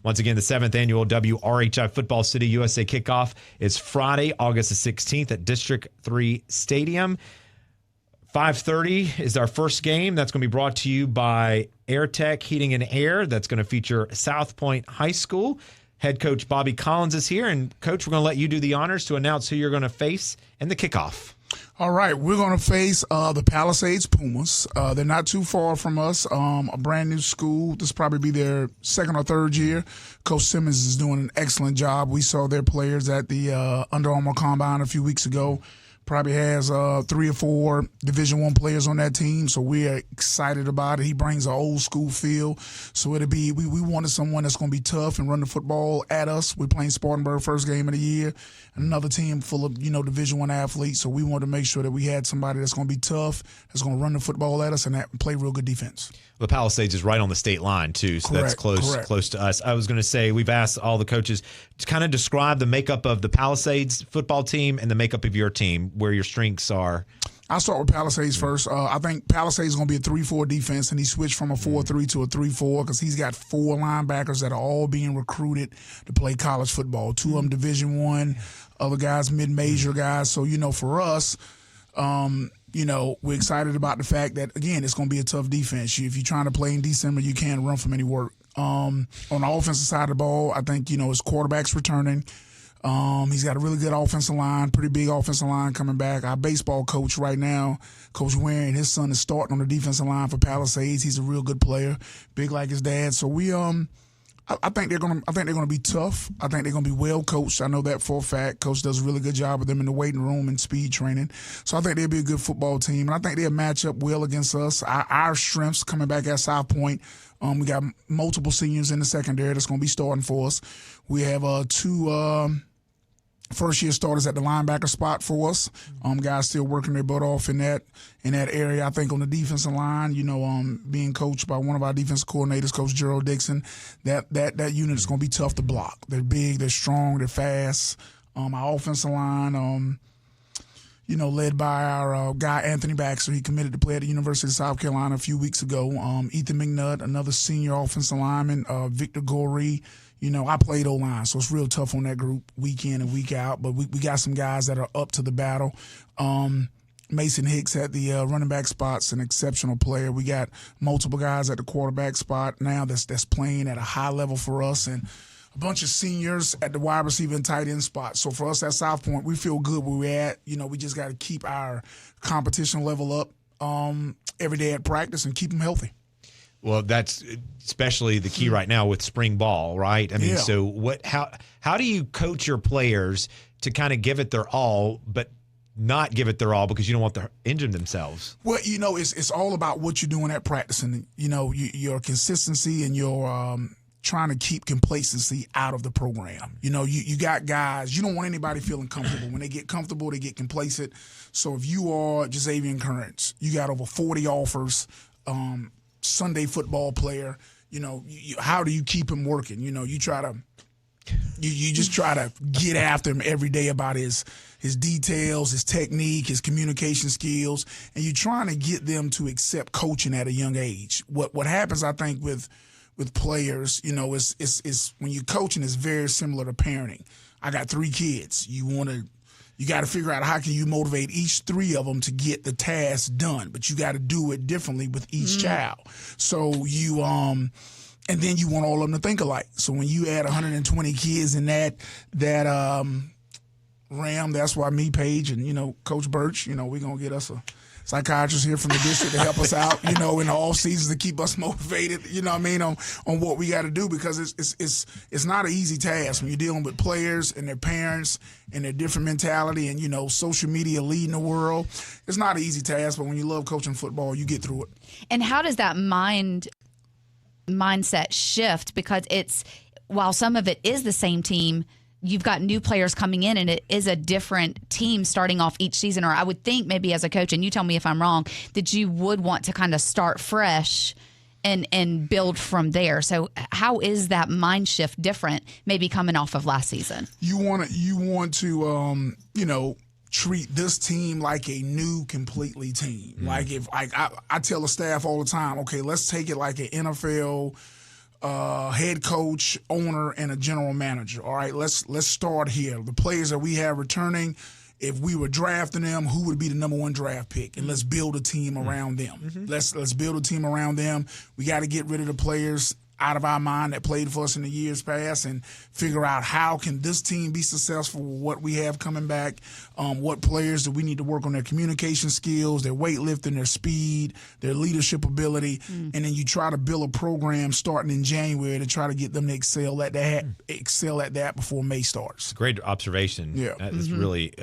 Once again, the 7th annual WRHI Football City USA Kickoff is Friday, August the 16th at District 3 Stadium. 5:30 is our first game. That's going to be brought to you by Air Tech Heating and Air. That's going to feature South Point High School. Head coach Bobby Collins is here. And, Coach, we're going to let you do the honors to announce who you're going to face in the kickoff. All right, we're going to face the Palisades Pumas. They're not too far from us, a brand new school. This will probably be their second or third year. Coach Simmons is doing an excellent job. We saw their players at the Under Armour Combine a few weeks ago. Probably has 3 or 4 Division I players on that team, so we're excited about it. He brings an old school feel, so it'll be we wanted someone that's going to be tough and run the football at us. We're playing Spartanburg first game of the year, another team full of Division I athletes, so we wanted to make sure that we had somebody that's going to be tough, that's going to run the football at us and play real good defense. The Palisades is right on the state line, too, so Correct, that's close to us. I was going to say, we've asked all the coaches to kind of describe the makeup of the Palisades football team and the makeup of your team, where your strengths are. I'll start with Palisades first. I think Palisades is going to be a 3-4 defense, and he switched from a 4-3 to a 3-4 because he's got 4 linebackers that are all being recruited to play college football. 2 of them Division I, other guys mid-major guys. So, for us, we're excited about the fact that, again, it's going to be a tough defense. If you're trying to play in December, you can't run from any work. On the offensive side of the ball, I think, his quarterback's returning. He's got a really good offensive line, pretty big offensive line coming back. Our baseball coach right now, Coach Waring, his son is starting on the defensive line for Palisades. He's a real good player, big like his dad. So we I think they're gonna be tough. I think they're gonna be well coached. I know that for a fact. Coach does a really good job with them in the waiting room and speed training. So I think they'll be a good football team, and I think they'll match up well against us. Our strengths coming back at South Point. We got multiple seniors in the secondary that's gonna be starting for us. We have 2 first-year starters at the linebacker spot for us. Guys still working their butt off in that area. I think on the defensive line, being coached by one of our defensive coordinators, Coach Gerald Dixon, that unit is going to be tough to block. They're big, they're strong, they're fast. Our offensive line, led by our guy Anthony Baxter. He committed to play at the University of South Carolina a few weeks ago. Ethan McNutt, another senior offensive lineman. Victor Gorey. I played O-line, so it's real tough on that group week in and week out. But we got some guys that are up to the battle. Mason Hicks at the running back spot's an exceptional player. We got multiple guys at the quarterback spot now that's playing at a high level for us, and a bunch of seniors at the wide receiver and tight end spot. So for us at South Point, we feel good where we're at. We just got to keep our competition level up every day at practice and keep them healthy. Well, that's especially the key right now with spring ball, right? I mean, Yeah. So how do you coach your players to kind of give it their all, but not give it their all because you don't want to injure themselves? Well, it's all about what you're doing at practice, and your consistency and your trying to keep complacency out of the program. You got guys. You don't want anybody feeling comfortable. When they get comfortable, they get complacent. So if you are Jazavian Currents, you got over 40 offers. Sunday football player, how do you keep him working? You just try to get after him every day about his details, his technique, his communication skills, and you're trying to get them to accept coaching at a young age. What happens, I think, with players, is when you're coaching, it's very similar to parenting. I got 3 kids. You got to figure out how can you motivate each 3 of them to get the task done, but you got to do it differently with each child. So you and then you want all of them to think alike. So when you add 120 kids in that RAM, that's why me, Paige, and Coach Birch, we're gonna get us a psychiatrist here from the district to help us out, in the off seasons to keep us motivated, on what we got to do, because it's not an easy task when you're dealing with players and their parents and their different mentality and, social media leading the world. It's not an easy task, but when you love coaching football, you get through it. And how does that mindset shift? Because while some of it is the same team, you've got new players coming in, and it is a different team starting off each season. Or I would think maybe as a coach, and you tell me if I'm wrong, that you would want to kind of start fresh and build from there. So how is that mind shift different maybe coming off of last season? You want to treat this team like a new completely team. Like if I tell the staff all the time, okay, let's take it like an NFL head coach, owner, and a general manager. All right, let's start here. The players that we have returning, if we were drafting them, who would be the number 1 draft pick? And let's build a team around them. Let's build a team around them. We got to get rid of the players out of our mind that played for us in the years past and figure out how can this team be successful with what we have coming back, what players do we need to work on their communication skills, their weightlifting, their speed, their leadership ability, and then you try to build a program starting in January to try to get them to excel at that before May starts. Great observation. Yeah. It's really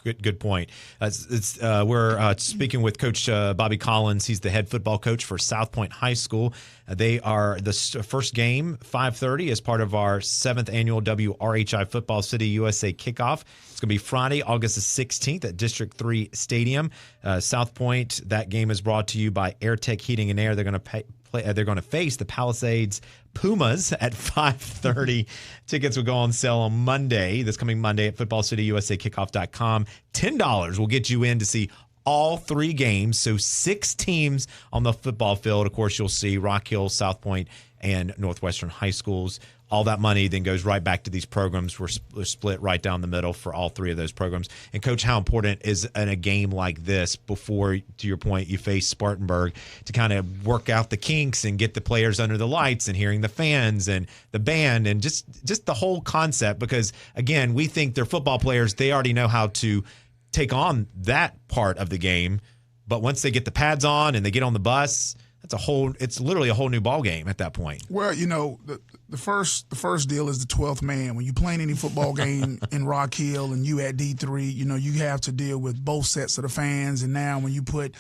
good point. We're speaking with Coach Bobby Collins. He's the head football coach for South Point High School. They are the first game, 5:30, as part of our 7th annual WRHI Football City USA Kickoff. It's going to be Friday, August the 16th at District 3 Stadium. South Point, that game is brought to you by AirTech Heating and Air. They're going to they're going to face the Palisades Pumas at 5:30. Tickets will go on sale on Monday, this coming Monday, at footballcityusakickoff.com. $10 will get you in to see all 3 games. So 6 teams on the football field. Of course, you'll see Rock Hill, South Point, and Northwestern high schools. All that money then goes right back to these programs. We're split right down the middle for all 3 of those programs. And, Coach, how important is in a game like this before, to your point, you face Spartanburg to kind of work out the kinks and get the players under the lights and hearing the fans and the band and just the whole concept? Because, again, we think they're football players. They already know how to take on that part of the game. But once they get the pads on and they get on the bus, it's literally a whole new ball game at that point. Well, the first deal is the 12th man. When you're playing any football game in Rock Hill and you at D3, you have to deal with both sets of the fans. And now when you put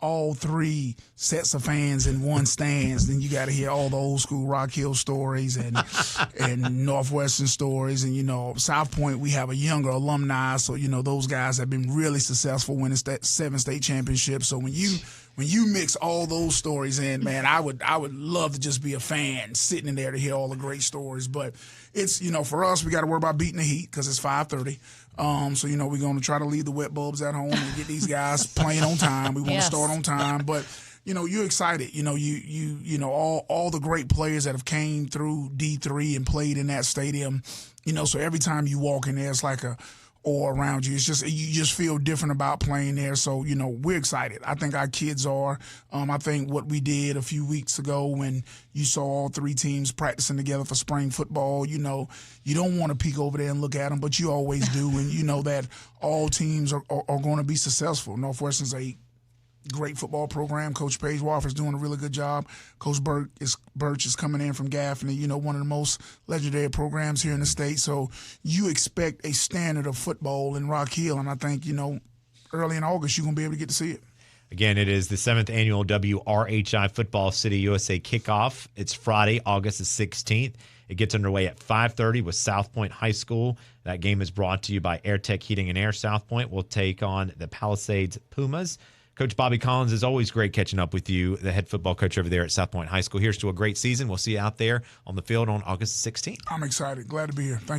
all 3 sets of fans in one stands, then you got to hear all the old school Rock Hill stories and Northwestern stories. And, South Point, we have a younger alumni. So, those guys have been really successful winning 7 state championships. So when you mix all those stories in, man, I would love to just be a fan sitting in there to hear all the great stories. But it's, for us, we got to worry about beating the heat because it's 5:30. So, we're going to try to leave the wet bulbs at home and get these guys playing on time. We want to start on time. But, you're excited. All the great players that have came through D3 and played in that stadium, so every time you walk in there, it's like a aura around you. It's just, you just feel different about playing there. So, we're excited. I think our kids are. I think what we did a few weeks ago when you saw all 3 teams practicing together for spring football, you don't want to peek over there and look at them, but you always do. And you know that all teams are going to be successful. Northwestern's a great football program. Coach Paige Wofford's doing a really good job. Coach Birch is coming in from Gaffney, one of the most legendary programs here in the state. So you expect a standard of football in Rock Hill, and I think, early in August you're going to be able to get to see it. Again, it is the 7th annual WRHI Football City USA Kickoff. It's Friday, August the 16th. It gets underway at 5:30 with South Point High School. That game is brought to you by AirTech Heating and Air. South Point will take on the Palisades Pumas. Coach Bobby Collins, is always great catching up with you, the head football coach over there at South Point High School. Here's to a great season. We'll see you out there on the field on August 16th. I'm excited. Glad to be here. Thank you.